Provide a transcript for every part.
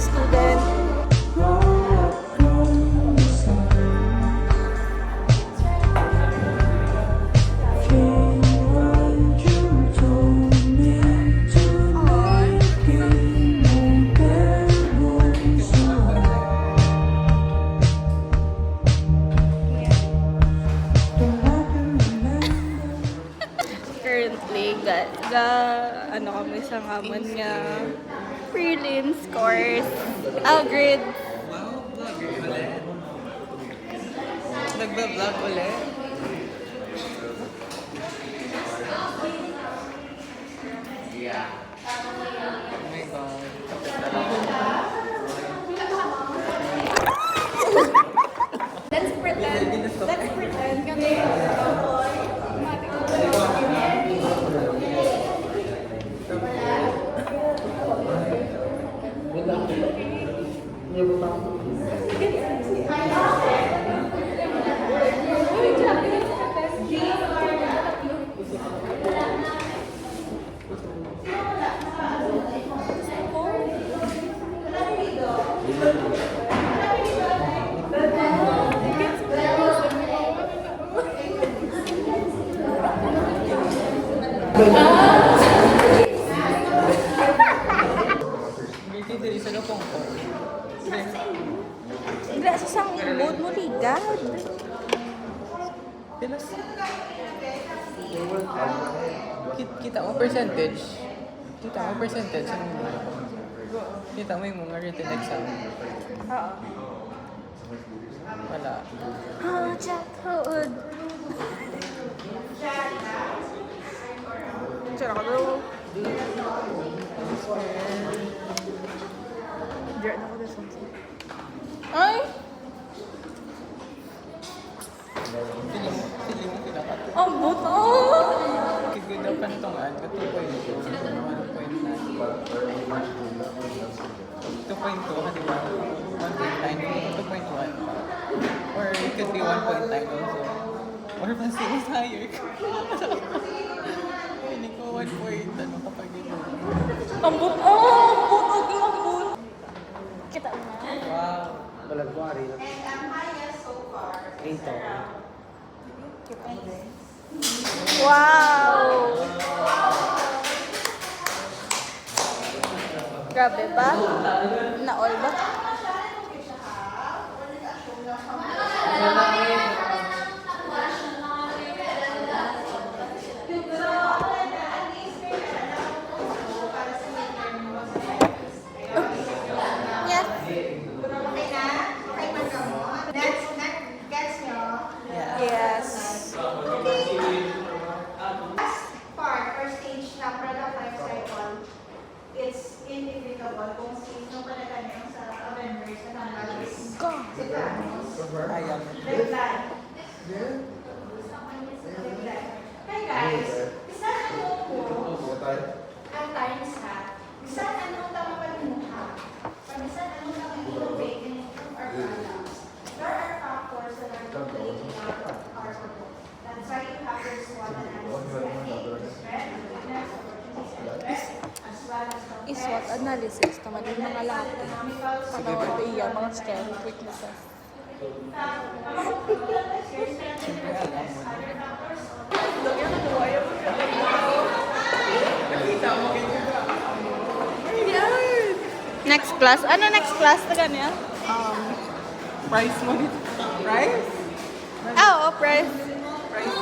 student. Currently, ano kami sa ngamon nga prelims course. Grade. Wow, vlogger ulit. Nagba-vlog ulit. Yeah. Oh my God. Let's pretend kami. Hindi diri sa lupong ko. Hindi, sa sang mood mo ligad. Pilas. Kita mo percentage. Kita mo percentage sa mga. Kita mo yung mga written exam. Oo. Wala. Jack Hood. Sira ko daw. Diyan ako daw sa ay! Pili mo pinakat. Ang buto! Kigod na pantungan ka 2.2. 2.2 ka diba? 1.9 2.1 or it could be 1.9 also. Or mas higher ka. Hindi ko 1 point ano kapag yun. Ang buto! Ang buto! Ang buto! Kita mo na. Wow. Balagwari. Ito. Wow! Grabe ba? Na-all ba? Yes. Yes. Part or stage na product life cycle, it's inevitable kung sino pala tayo sa Avengers na nanggalis. Si Thanos. Ayam. Biglan. Biglan. Hey guys, isa na mo ang times ha. Isa anong tama pagmuha. Pag isa anong tama innovate and improve our products. There are factors that are completely out of our control. That's why you have your SWOT analysis, strength, weakness, opportunities, and threats, as well as SWOT analysis. Tama din mga lahat. Panawag ko iya, mga strength, weaknesses. Siyempre alam mo. Next class? Ano next class na ganyan? Price mo dito. Price? Oo, price. Price.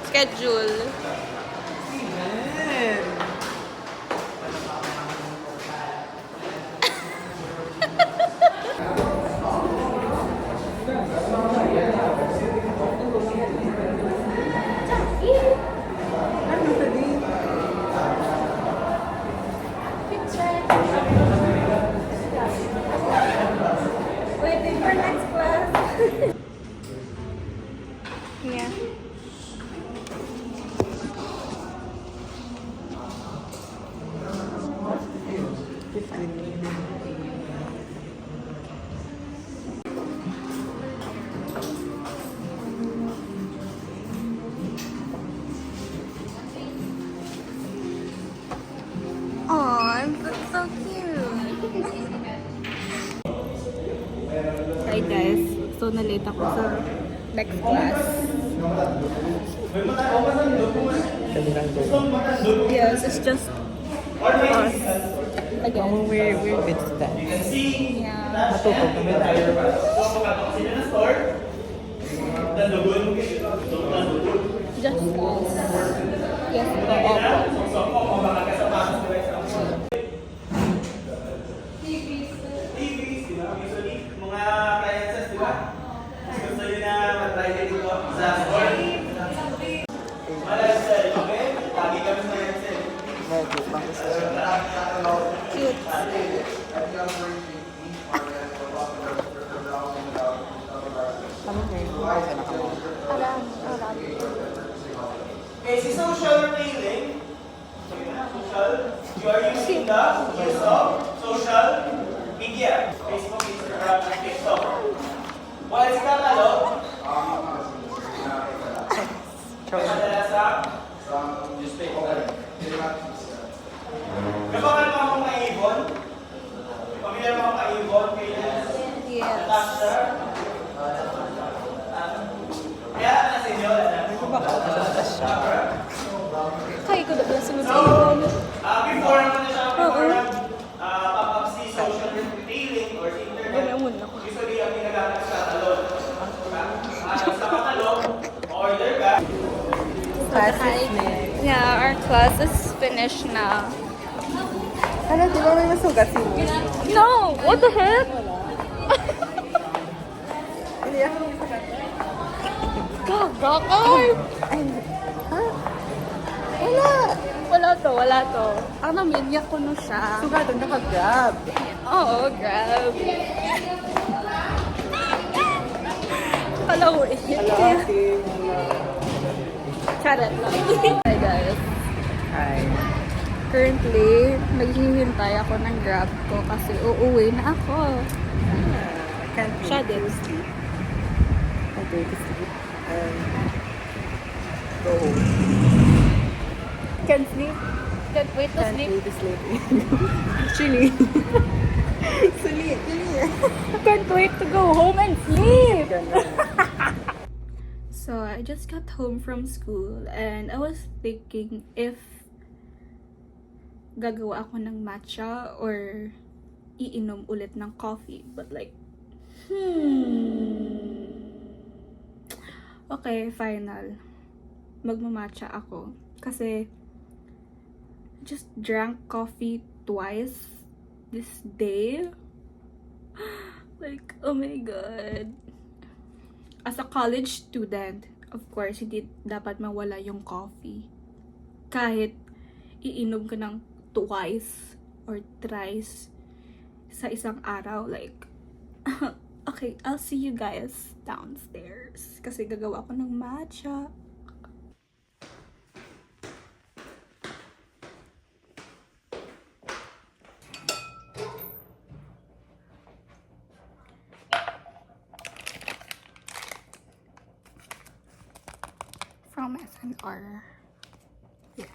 Schedule. Yan. Waiting for next class. Yeah. Aw, to na late ako sa next class. Yes, it's just us. Again. We're a bit stuck. Yeah. Matupog kami tayo. Just us. Yes, opo. TVs, di ba? Usually, mga appliances, di ba? Gusto nyo na mag-try din dito sa store. Lifestyle, okay? Lagi kami sa lifestyle. Medyo, bang gusto siya. Cute. Ano kayo? Ay, sa nakamao. Alam. Okay, si social retailing. Sige na, social. You are using the use of social media. Facebook, Instagram, and TikTok. While sa catalog, madalas sa newspaper. Kapag mo akong kaibon, pamilya mo akong kaibon, kailan Yes. Doctor. Kaya na sa inyo, Ano ba? Ano siya? Kaya ko na sunod sa ibon. before naman na siya, before Oo. na pop-up si social retailing or si internet, Gumamun ako. usually ang ginagamit sa katalog. Sa katalog, order ka. Yeah, our class is finished now. Ano, di ba may masugat si mo? No! What the heck? Hindi ako masugat. Gaga ay! Ha? Wala! Wala to. Ang namilya ko no siya. Sugatan ka grab. Oo, grab. Kala ko eh. Ate. Charot lang. Hi guys. Hi. Currently, naghihintay ako ng grab ko kasi uuwi na ako. I can't wait Siya din. to sleep. Can't wait to sleep. Go home. Can't sleep. Can't wait to Can't sleep. wait to sleep. Actually. Sulit. Can't wait to go home and sleep. Ganun. So, I just got home from school and I was thinking if gagawa ako ng matcha or iinom ulit ng coffee. But like, okay, final. Magmamatcha ako. Kasi, I just drank coffee twice this day. Like, oh my god. As a college student, of course, hindi dapat mawala yung coffee. Kahit iinom ka ng twice or thrice sa isang araw, like, okay, I'll see you guys downstairs. Kasi gagawa ko ng matcha. From SNR. Yes.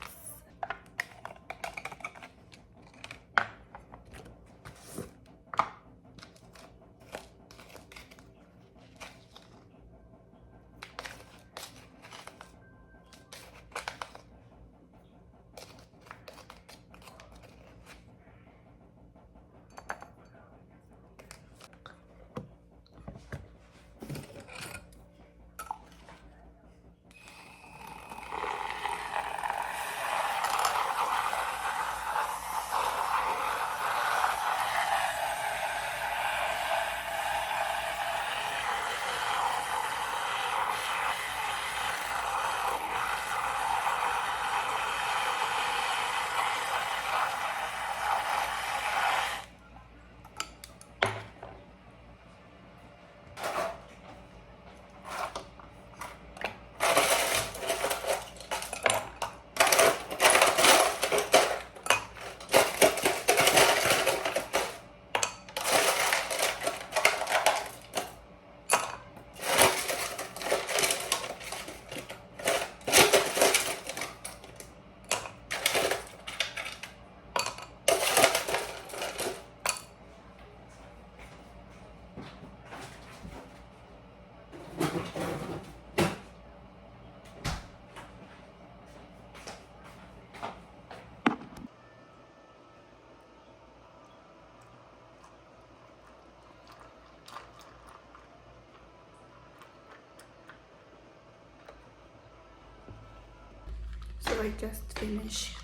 I just finished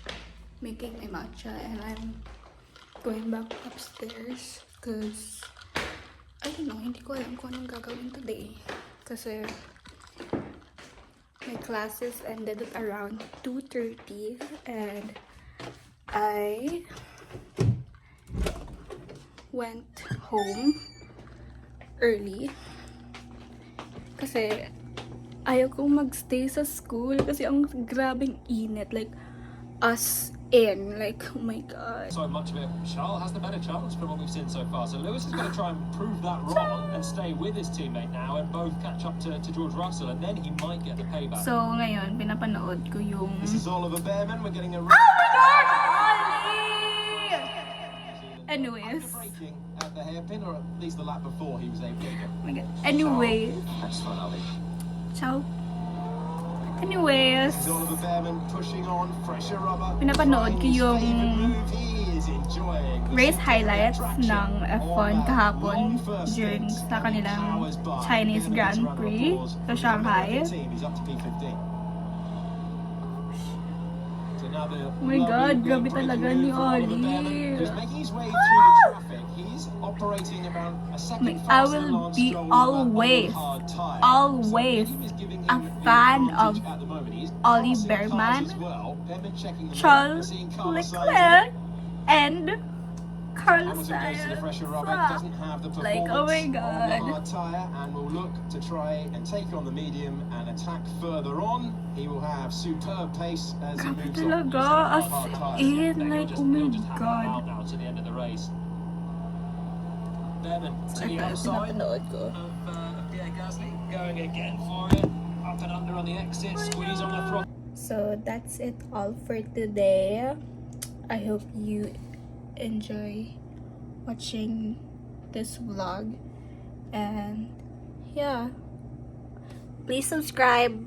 making my matcha and I'm going back upstairs because I don't know, hindi ko alam kung anong gagawin today. Kasi my classes ended at around 2:30 and I went home early kasi ayaw kong magstay sa school kasi ang grabing init, like us in, like oh my god. So much of it, Charles has the better chance from what we've seen so far. So Lewis is going to try and prove that wrong and stay with his teammate now and both catch up to George Russell, and then he might get the payback. So ngayon pinapanood ko yung This is Oliver Behrman. We're getting a oh my god, Ollie! Anyways, after braking at the hairpin, or at least the lap before he was able to get. oh my god. Anyways, That's fun, Ollie. ciao. Anyways, This is Oliver Behrman pushing on, fresher rubber. pinapanood ko yung He is enjoying the race superior highlights traction ng F1 on kahapon long first during stint. sa kanilang Powers by. Chinese Giving a Grand round of Prix applause sa from the Shanghai. American team. He's up to P15. So now the Oh my God, lovely grabe braking talaga move ni from Oliver Ollie. Behrman, who's making his way through the traffic. He's operating about a second Like, I faster than will Lance be Stroll on that always, old hard tyre. always So medium is giving a him the fan advantage of at the moment. He's Ollie passing cars Behrman, as well. Behrman checking the Charles and seeing Carlos Sainz Leclerc, and Carlos Hamilton goes to the fresher rubber, Sainz. doesn't have the Like, performance oh my on the God. hard tyre, and will look to try and take on the medium and attack further on. He will have superb pace as he Grabe moves on. talaga, as in, like, oh my god. Now to the end of the race. Behrman to the Ito, outside pinapanood ko. of Pierre Gasly, going again for it, up and under on the exit, squeeze on the throttle. So that's it all for today. I hope you enjoy watching this vlog, and yeah, please subscribe.